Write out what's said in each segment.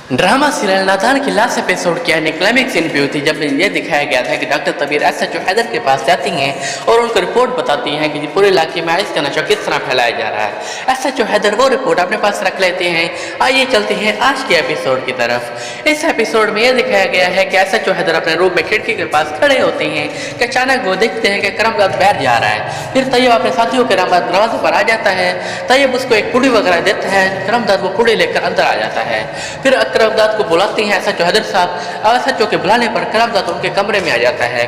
Drama serial नादान की last episode की यानी क्लाइमेक्स सीन पे हुई थी जब ये दिखाया गया था कि डॉक्टर तबीर एसएचओ हैदर के पास जाती हैं और उनको रिपोर्ट बताती हैं कि पूरे इलाके में आइस का नशा किस तरह फैलाया जा रहा है। एसएचओ हैदर वो रिपोर्ट अपने पास रख लेते हैं। आइए चलते हैं आज के एपिसोड की तरफ। इस एपिसोड में यह दिखाया गया है कि एसएचओ हैदर अपने रूम में खिड़की के पास खड़े होते हैं कि अचानक वो देखते हैं कि करमदाद बाहर जा रहा है। फिर तैयब अपने साथियों के दरवाजे पर आ जाता है। तैयब उसको एक पुड़ी वगैरह देता है। करमदाद वो पुड़ी लेकर अंदर आ जाता है। फिर करमदाद को बुलाते हैं एसएचओ हैदर साहब और एसएचओ के बुलाने पर करमदाद उनके कमरे में आ जाता है।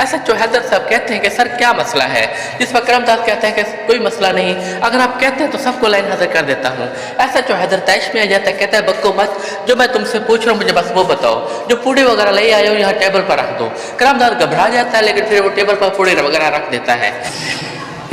एसएचओ हैदर साहब कहते हैं कि सर क्या मसला है, जिस पर करमदाद कहता है कि कोई मसला नहीं, अगर आप कहते हैं तो सबको लाइन हाजिर कर देता हूँ। एसएचओ हैदर तैश में आ जाता है, कहता है बक्को मत, जो मैं तुमसे पूछ रहा हूँ मुझे बस वो बताओ, जो पूड़ी वगैरह ले आए हो यहाँ टेबल पर रख दो। करमदाद घबरा जाता है लेकिन फिर वो टेबल पर पूड़ी वगैरह रख देता है।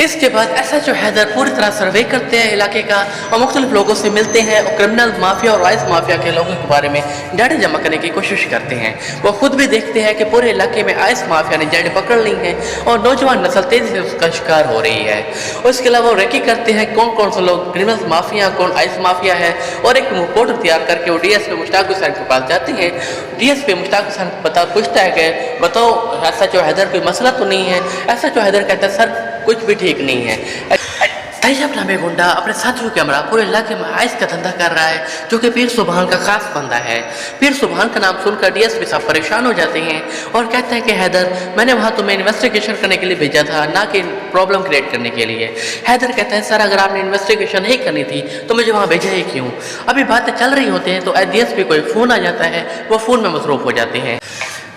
इसके बाद एसएचओ हैदर पूरी तरह सर्वे करते हैं इलाके का और मुख्तलिफ लोगों से मिलते हैं और क्रिमिनल माफिया और आइस माफिया के लोगों के बारे में डाटा जमा करने की कोशिश करते हैं। वो खुद भी देखते हैं कि पूरे इलाके में आइस माफिया ने जड़ पकड़ ली है और नौजवान नस्ल तेजी से उसका शिकार हो रही है। उसके अलावा वो रेकी करते हैं कौन कौन से लोग क्रिमिनल माफिया कौन आइस माफिया है और एक रिपोर्ट तैयार करके वो डीएसपी मुश्ताक हुसैन के पास जाती है। डीएसपी मुश्ताक हुसैन पूछता है कि बताओ एसएचओ हैदर कोई मसला तो नहीं है। एसएचओ हैदर कहता है सर कुछ भी ठीक नहीं है। तैयब नामे गुंडा अपने साथियों के हमरा पूरे इलाके में आइस का धंधा कर रहा है जो कि पीर सुबहान का खास बंदा है। पीर सुबहान का नाम सुनकर डीएसपी साहब परेशान हो जाते हैं और कहते हैं कि हैदर मैंने वहाँ तुम्हें इन्वेस्टिगेशन करने के लिए भेजा था, ना कि प्रॉब्लम क्रिएट करने के लिए। हैदर कहता है सर अगर आपने इन्वेस्टिगेशन नहीं करनी थी तो मुझे वहाँ भेजा ही क्यों। अभी बातें चल रही होती हैं तो डीएसपी को एक फ़ोन आ जाता है, वो फ़ोन में मसरूफ़ हो जाते हैं।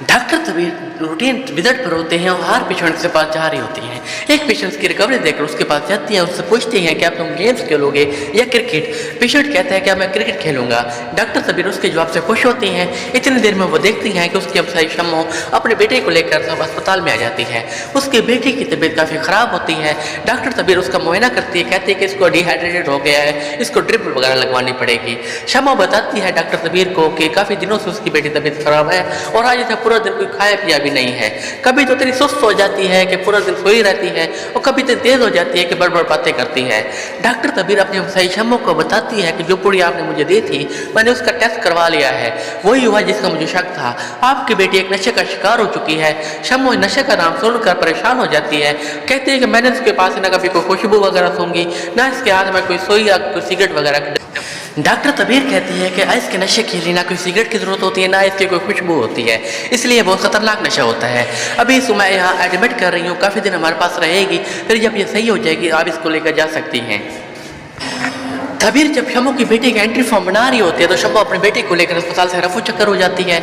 डॉक्टर तबीर रूटीन विजिट पर होते हैं और हर पेशेंट के पास जा रही होती हैं। एक पेशेंट की रिकवरी देखकर उसके पास जाती हैं, उससे पूछती हैं कि आप तुम गेम्स खेलोगे या क्रिकेट। पेशेंट कहता है कि मैं क्रिकेट खेलूंगा। डॉक्टर तबीर उसके जवाब से खुश होती हैं। इतनी देर में वो देखती हैं कि उसकी हमसाई शम्मो अपने बेटे को लेकर सब अस्पताल में आ जाती है। उसके बेटे की तबीयत काफ़ी ख़राब होती है। डॉक्टर तबीर उसका मुआयना करती है, कहती है कि इसको डिहाइड्रेटेड हो गया है, इसको ड्रिप वगैरह लगवानी पड़ेगी। शम्मो बताती है डॉक्टर तबीर को कि काफ़ी दिनों से उसकी बेटी तबीयत ख़राब है और आज इसे पूरा दिन कोई खाया पिया भी नहीं है। कभी तो इतनी सुस्त हो जाती है कि पूरा दिन सोई रहती है और कभी तो तेज हो जाती है कि बड़ बड़ बातें करती है। डॉक्टर तबीर अपने हमसाई शम्मो को बताती है कि जो पुड़ी आपने मुझे दी थी मैंने उसका टेस्ट करवा लिया है, वही हुआ जिसका मुझे शक था। आपकी बेटी एक नशे का शिकार हो चुकी है। शम्मो नशे का नाम सुनकर परेशान हो जाती है, कहती है कि मैंने उसके पास ना कभी कोई खुशबू वगैरह सूंघी, ना इसके हाथ में कोई सुई या कोई सिगरेट वगैरह। डॉक्टर तबीर कहती है कि आइस के नशे के लिए ना कोई सिगरेट की ज़रूरत होती है ना इसकी कोई खुशबू होती है, इसलिए बहुत ख़तरनाक नशा होता है। अभी इसको मैं यहाँ एडमिट कर रही हूँ, काफ़ी दिन हमारे पास रहेगी, फिर जब ये सही हो जाएगी आप इसको लेकर जा सकती हैं। तबीर जब शम्मो की बेटी का एंट्री फॉर्म बना रही होती है तो शम्मो अपने बेटे को लेकर अस्पताल से रफू चक्कर हो जाती है।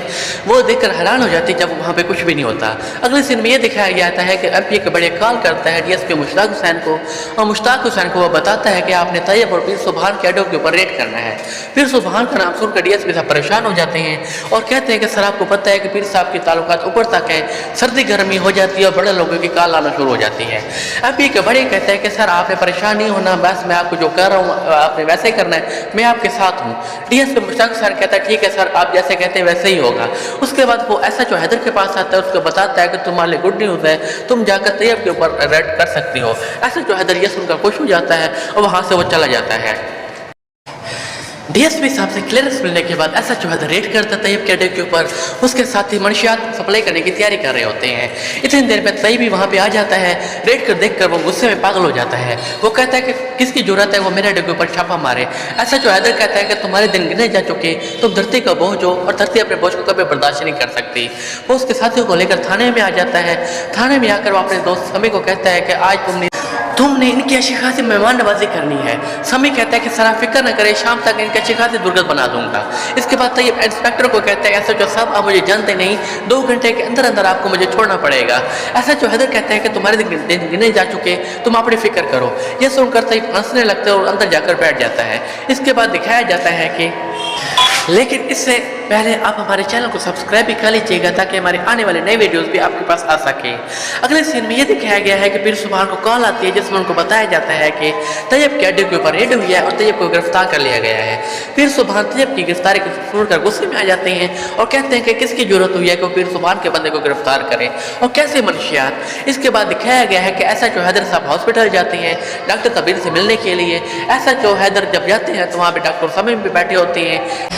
वो देखकर हैरान हो जाती है जब वहाँ पे कुछ भी नहीं होता। अगले सीन में ये दिखाया जाता है कि एमपी के बड़े कॉल करता है डीएसपी मुश्ताक हुसैन को और मुश्ताक हुसैन को वो बताता है कि आपने तैयब और पीर सुबहान के अड्डों के ऊपर रेड करना है। पीर सुबहान का नाम सुनकर डीएसपी साहब परेशान हो जाते हैं और कहते हैं कि सर आपको पता है कि पीर साहब के ताल्लुकात ऊपर तक है, सर्दी गर्मी हो जाती है और बड़े लोगों की कॉल आना शुरू हो जाती है। एमपी के बड़े कहते हैं कि सर आपने परेशान नहीं होना, बस मैं आपको जो कर रहा हूँ आपने वैसे ही करना है, मैं आपके साथ हूँ। डीएसपी मुश्ताक सर कहता है ठीक है सर आप जैसे कहते हैं वैसे ही होगा। उसके बाद वो एसएचओ हैदर के पास आता है, उसको बताता है कि तुम्हारे लिए गुड न्यूज़ है, तुम जाकर तैयब के ऊपर रेड कर सकती हो। एसएचओ हैदर ये सुनकर खुश हो जाता है और वहाँ से वो चला जाता है। डीएसपी साहब से क्लियरेंस मिलने के बाद एसएचओ हैदर रेड करता है तैयब के अड्डे के ऊपर। उसके साथ ही मंशियात सप्लाई करने की तैयारी कर रहे होते हैं। इतनी देर में तैयब भी वहाँ पे आ जाता है। रेड कर देखकर वो गुस्से में पागल हो जाता है। वो कहता है कि किसकी जरूरत है वो मेरे अड्डे के ऊपर छापा मारे। एसएचओ हैदर कहता है कि तुम्हारे दिन गिने जा चुके, तुम धरती का बोझ हो और धरती अपने बोझ को कभी बर्दाश्त नहीं कर सकती। वो उसके साथियों को लेकर थाने में आ जाता है। थाने में आकर वो अपने दोस्त समी को कहता है कि आज तुमने इनकी अच्छी खासी मेहमान नवाजी करनी है। समी कहता है कि सर फिक्र न करें, शाम तक इनकी अच्छी खासी दुर्गत बना दूंगा। इसके बाद तैयब इंस्पेक्टर को कहता है एसएचओ साहब आप मुझे जानते नहीं, 2 घंटे के अंदर अंदर आपको मुझे छोड़ना पड़ेगा। एसएचओ हैदर कहता है कि तुम्हारे दिन गिने जा चुके, तुम अपनी फिक्र करो। यह सुनकर तैयब हंसने लगता है और अंदर जाकर बैठ जाता है। इसके बाद दिखाया जाता है कि लेकिन इससे पहले आप हमारे चैनल को सब्सक्राइब भी कर लीजिएगा ताकि हमारे आने वाले नए वीडियोस भी आपके पास आ सके। अगले सीन में ये दिखाया गया है कि पीर सुबहान को कॉल आती है जिसमें उनको बताया जाता है कि तैयब के अड्डे के ऊपर रेड हुई है और तैयब को गिरफ्तार कर लिया गया है। पीर सुबहान तैयब की गिरफ्तारी को सुनकर गुस्से में आ जाते हैं और कहते हैं कि किसकी जरूरत हुई है कि वो पीर सुबहान के बंदे को गिरफ्तार करें और कैसे मंशियात। इसके बाद दिखाया गया है कि एसएचओ हैदर साहब हॉस्पिटल जाते हैं डॉक्टर तबीर से मिलने के लिए। एसएचओ हैदर जब जाते हैं तो वहाँ पे डॉक्टर समी भी बैठे होते हैं।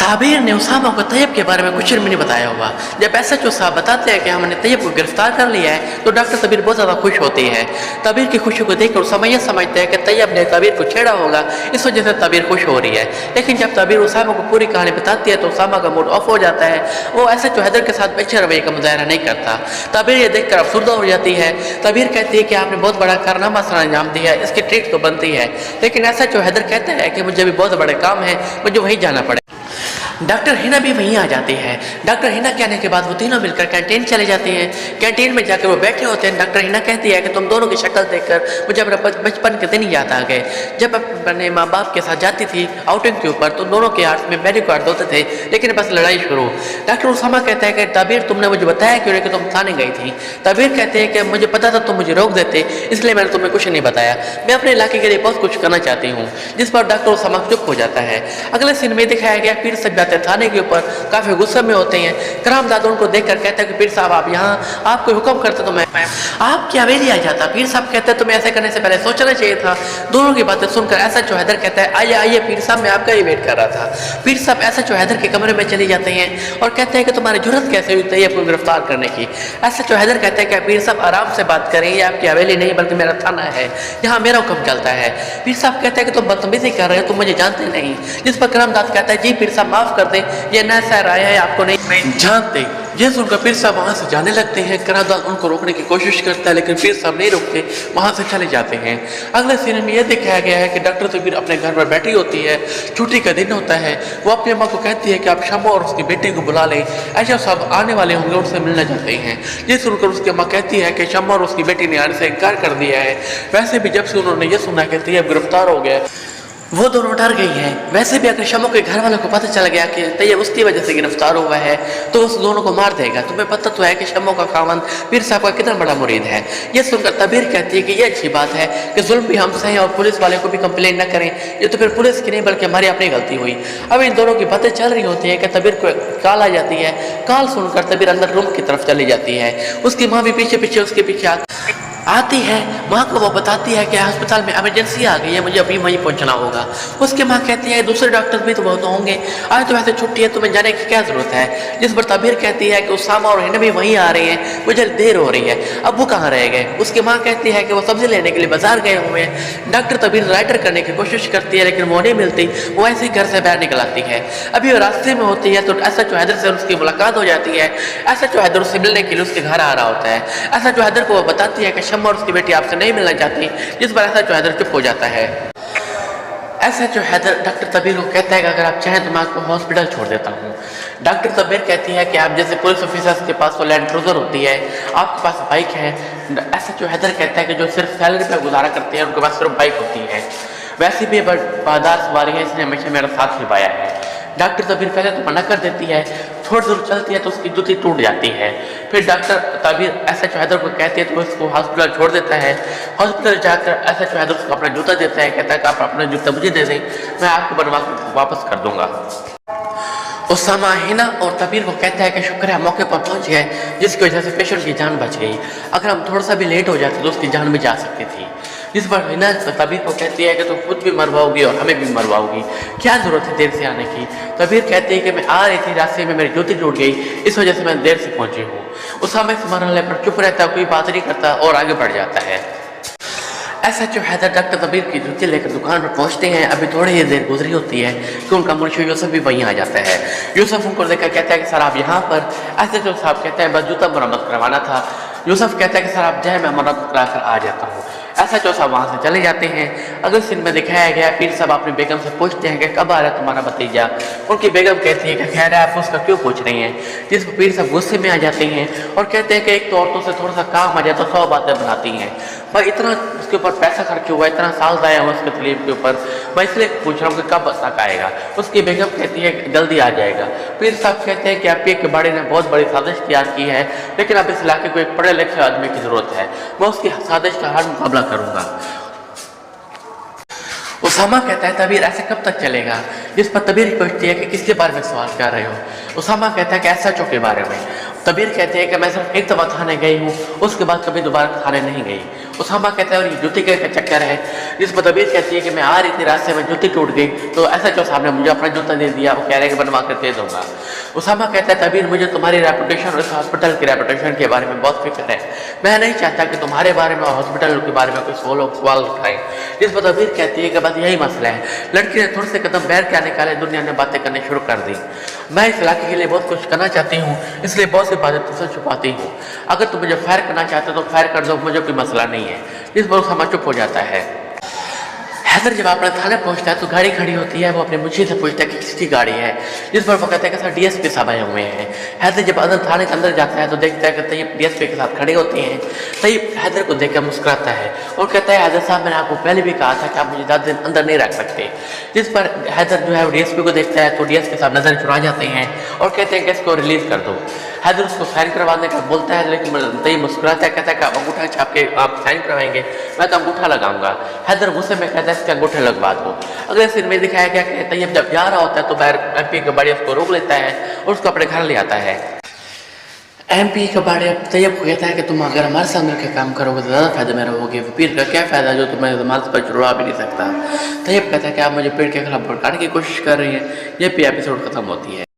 ताबीर ने उसामा को तैयब के बारे में कुछ भी नहीं बताया होगा। जब एसएचओ साहब बताते हैं कि हमने तैयब को गिरफ्तार कर लिया है तो डॉक्टर तबीर बहुत ज़्यादा खुश होती है। तबीर की खुशी को देखकर उसामा यह समझते हैं कि तैयब ने तबीर को छेड़ा होगा, इस वजह से तबीर खुश हो रही है। लेकिन जब तबीर उसामा को पूरी कहानी बताती है तो उसामा का मूड ऑफ हो जाता है। वो एसएचओ हैदर के साथ अच्छे रवैये का मुजाहरा नहीं करता। तबीर ये देखकर अफसुर्दा हो जाती है। तबीर कहती है कि आपने बहुत बड़ा कारनामा सर अंजाम दिया है, इसकी ट्रीट तो बनती है। लेकिन एसएचओ हैदर कहता है कि मुझे भी बहुत बड़े काम है, मुझे वहीं जाना पड़ेगा। डॉक्टर हिना भी वहीं आ जाती है। डॉक्टर हिना के आने के बाद वो तीनों मिलकर कैंटीन चले जाते हैं। कैंटीन में जाकर वो बैठे होते हैं। डॉक्टर हिना कहती है कि तुम दोनों की शक्ल देखकर मुझे अपना बचपन के दिन याद आ गए, जब अपने माँ बाप के साथ जाती थी आउटिंग के ऊपर तो दोनों के हाथ में मेरी कार्ड होते थे, लेकिन बस लड़ाई शुरू। डॉक्टर उसामा कहता है कि तबीर तुमने मुझे बताया क्यों नहीं कि तुम थाने गई थी। तबीर कहते हैं कि मुझे पता था तुम मुझे रोक देते, इसलिए मैंने तुम्हें कुछ नहीं बताया। मैं अपने इलाके के लिए बहुत कुछ करना चाहती हूँ। जिस पर डॉक्टर उसामा चुप हो जाता है। अगले सीन में दिखाया गया पीर सब जाते थाने के ऊपर, काफी गुस्से में होते हैं। करामदाद उनको देखकर कहता है कि पीर साहब आप यहाँ, आप कोई हुक्म करते तो मैं आपकी हवेली आ जाता। पीर साहब कहते हैं तुम्हें ऐसे करने से पहले सोचना चाहिए था। दोनों की बातें सुनकर एसएचओ हैदर कहता है आइए आइए पीर साहब, मैं आपका ही वेट कर रहा था। पीर साहब एसएचओ हैदर के कमरे में चले जाते हैं और कहते हैं कि तुम्हारी जुर्रत कैसे हुई तैयब को गिरफ्तार करने की। एसएचओ हैदर कहते हैं कि पीर साहब आराम से बात करें, ये आपकी हवेली नहीं बल्कि मेरा थाना है, यहाँ मेरा हुक्म चलता है। पीर साहब कहते हैं कि तुम बदतमीजी कर रहे हो, तुम मुझे जानते नहीं। जिस पर करामदाद कहता है जी पीर साहब माफ कर दे, ये नया शहर आया है, आपको नहीं जानते। ये सुनकर पीर साहब वहाँ से जाने लगते हैं। करामदाद उनको रोकने की कोशिश करता है लेकिन पीर साहब नहीं रोकते, वहाँ से चले जाते हैं। अगले सीन में यह दिखाया गया है कि डॉक्टर तबीर अपने घर पर बैठी होती है। छुट्टी का दिन होता है। वो अपनी अम्मा को कहती है कि आप शम्मा और उसकी बेटी को बुला लें, एसएचओ साहब आने वाले होंगे, उनसे मिलना चाहते हैं। ये सुनकर उसकी अम्मा कहती है कि शम्मा और उसकी बेटी ने आने से इनकार कर दिया है। वैसे भी जब से उन्होंने ये सुना कि तैयब गिरफ्तार हो गया वो दोनों डर गई हैं। वैसे भी अगर शम्मा के घर वालों को पता चल गया कि तैयब उसकी वजह से गिरफ्तार हुआ है तो उस दोनों को मार देगा। तुम्हें पता तो है कि शम्मा का खावंद पीर साहब का कितना बड़ा मुरीद है। ये सुनकर तबीर कहती है कि ये अच्छी बात है कि जुल्म भी हमसे है और पुलिस वाले को भी कंप्लेन न करें, ये तो फिर पुलिस की नहीं बल्कि हमारी अपनी गलती हुई। अब इन दोनों की बातें चल रही होती है कि तबीर को कॉल आ जाती है। कॉल सुनकर तबीर अंदर रूम की तरफ चली जाती है। उसकी माँ भी पीछे पीछे उसके पीछे आती है। माँ को वो बताती है कि अस्पताल में इमरजेंसी आ गई है, मुझे अभी वहीं पहुंचना होगा। उसकी माँ कहती है दूसरे डॉक्टर भी तो बहुत होंगे, आज तो वैसे छुट्टी है, तुम्हें जाने की क्या जरूरत है। जिस पर तबीर कहती है कि उसामा और हिना भी वहीं आ रहे हैं, मुझे देर हो रही है। अब वो कहाँ रह गए। उसकी माँ कहती है कि वो सब्जी लेने के लिए बाजार गए हुए हैं। डॉक्टर तबीर राइटर करने की कोशिश करती है लेकिन वो नहीं मिलती। वो ऐसे ही घर से बाहर निकल आती है। अभी वो रास्ते में होती है तो एसएचओ हैदर से उसकी मुलाकात हो जाती है। एसएचओ हैदर उससे मिलने के लिए उसके घर आ रहा होता है। एसएचओ हैदर को वो बताती है कि शम्मा और उसकी बेटी आपसे नहीं मिलना चाहती, जिस पर एसएचओ हैदर चुप हो जाता है। एसएचओ हैदर डॉक्टर तबीर को कहता है कि अगर आप चाहें तो मैं आपको हॉस्पिटल छोड़ देता हूँ। डॉक्टर तबीर कहती है कि आप जैसे पुलिस ऑफिसर्स के पास तो लैंड क्रूजर होती है, आपके पास बाइक है। एसएचओ हैदर कहता है कि जो सिर्फ सैलरी पर गुजारा करते हैं उनके पास सिर्फ बाइक होती है। वैसे भी बादार सवारी है, इसने हमेशा मेरा साथ निभाया है। डॉक्टर तबीर पहले तो मना कर देती है, थोड़ी दूर चलती है तो उसकी जूती टूट जाती है। फिर डॉक्टर तबीर एसएचओ हैदर को कहती है तो उसको हॉस्पिटल छोड़ देता है। हॉस्पिटल जाकर एसएचओ हैदर उसको अपना जूता देता है, कहता है कि आप अपना जूता मुझे दे दें, मैं आपको बनवा कर वापस कर दूंगा। उसामा हिना और तबीर को कहता है कि शुक्र है मौके पर पहुंच गए, जिसकी वजह से पेशेंट की जान बच गई। अगर हम थोड़ा सा भी लेट हो जाते तो उसकी जान भी जा सकती थी। जिस पर हिना तबीर को कहती है कि तुम खुद भी मरवाओगी और हमें भी मरवाओगी, क्या जरूरत है देर से आने की। तबीर कहती है कि मैं आ रही थी, रास्ते में मेरी जूती टूट गई, इस वजह से मैं देर से पहुंची हूँ। उसामा इस मरहले पर चुप रहता, कोई बात नहीं करता और आगे बढ़ जाता है। एसएचओ हैदर डॉक्टर तबीर की जूती लेकर दुकान पर पहुंचते हैं। अभी थोड़ी ही देर गुजरी होती है कि उनका मुंशी यूसुफ भी वहीं आ जाता है। यूसुफ उनको देखकर कहता है कि सर आप यहाँ पर। एसएचओ साहब कहते हैं बस जूता मरम्मत करवाना था। यूसुफ कहता है कि सर आप जाए, मैं मरम्मत करा कर आ जाता हूँ। एसएचओ साहब वहाँ से चले जाते हैं। अगले सीन में दिखाया गया पीर साहब अपनी बेगम से पूछते हैं कि कब आ रहा है तुम्हारा भतीजा। उनकी बेगम कहती है कि खैर आप उसका क्यों पूछ रही हैं। जिस पर पीर साहब गुस्से में आ जाते हैं और कहते हैं कि एक तो औरतों से थोड़ा सा काम आ जाए तो 100 बातें बनाती हैं। भाई इतना उसके ऊपर पैसा खर्च हुआ, इतना साल जाया हुआ उसके तकलीफ के ऊपर, मैं इसलिए पूछ रहा हूँ कि कब तक आएगा। उसकी बेगम कहती है कि जल्दी आ जाएगा। पीर साहब कहते हैं कि आपके के बाड़े ने बहुत बड़ी साजिश तैयार की है, लेकिन अब इस इलाके को एक पढ़े लिखे आदमी की जरूरत है, मैं उसकी साजिश का हर मुकाबला करूंगा। उसामा कहता है तबीर ऐसे कब तक चलेगा। जिस पर तबीर पूछती है कि किसके बारे में सवाल कर रहे हो। उसामा कहता है कि एसएचओ के बारे में। तबीर कहते हैं कि मैं सिर्फ एक दफा थाने गई हूँ, उसके बाद कभी दोबारा थाने नहीं गई। اسامہ کہتا ہے اور یہ جوتی کا چکر ہے، جس پر تبیر کہتی ہے کہ میں آ رہی تھی راستے میں جوتی ٹوٹ گئی تو ایس ایچ او صاحب نے مجھے اپنا جوتا دے دیا، وہ کہہ رہے ہیں کہ بنوا کر دے دوں گا۔ اسامہ کہتا ہے تبیر مجھے تمہاری ریپوٹیشن اور اس ہاسپٹل کی ریپوٹیشن کے بارے میں بہت فکر ہے، میں نہیں چاہتا کہ تمہارے بارے میں اور ہاسپٹل کے بارے میں کوئی سوال اٹھائیں۔ جس پر تبیر کہتی ہے کہ بس یہی مسئلہ ہے۔ لڑکی نے تھوڑے سے قدم بیر کیا نکالے، دنیا نے باتیں کرنے شروع کر دی۔ میں اس علاقے کے لیے بہت کچھ کرنا چاہتی ہوں، اس لیے بہت سی باتیں تم سے چھپاتی ہوں، اگر تم مجھے فائر کرنا چاہتے ہو تو فائر کر دو، مجھے کوئی مسئلہ نہیں ہے۔ جس پر اسامہ چپ ہو جاتا ہے۔ حیدر جب اپنے تھانے پہنچتا ہے تو گاڑی کھڑی ہوتی ہے، وہ اپنے منشی سے پوچھتا ہے کہ کس کی گاڑی ہے، جس پر وہ کہتا ہے کہ سر ڈی ایس پی صاحب آئے ہوئے ہیں۔ حیدر جب عدل تھانے کے اندر جاتا ہے تو دیکھتا ہے کہ طیب ڈی ایس پی کے ساتھ کھڑے ہوتے ہیں۔ طیب حیدر کو دیکھ کر مسکراتا ہے اور کہتا ہے حیدر صاحب میں نے آپ کو پہلے بھی کہا تھا کہ آپ مجھے زیادہ دن اندر نہیں رکھ سکتے۔ جس پر حیدر جو ہے وہ ڈی ایس پی کو دیکھتا ہے تو ڈی ایس پی صاحب نظر چرا جاتے ہیں اور کہتے ہیں کہ اس کو ریلیز کر دو۔ حیدر اس کو سائن کروانے کا بولتا ہے لیکن طیب مسکراتا ہے، کہتا ہے کہ آپ انگوٹھا چھاپ کے آپ سائن کروائیں گے، میں تو انگوٹھا لگاؤں گا۔ حیدر غصے میں کہتا ہے اس کے انگوٹھے لگوا دو۔ اگلے سین میں دکھایا گیا کہ طیب جب جا رہا ہوتا ہے تو باہر ایم پی کباڑی اس کو روک لیتا ہے اور اس کو اپنے گھر لے آتا ہے۔ ایم پی کباڑی طیب کو کہتا ہے کہ تم اگر ہمارے ساتھ مل کے کام کرو گے تو زیادہ فائدے میں رہو گے، پیر کا کیا فائدہ جو تمہیں ضمانت پر چھڑوا بھی نہیں سکتا۔ طیب کہتا ہے کہ آپ مجھے پیر کے خلاف بھڑکانے کی کوشش کر رہی ہیں۔ یہ پی ایپیسوڈ ختم ہوتی ہے۔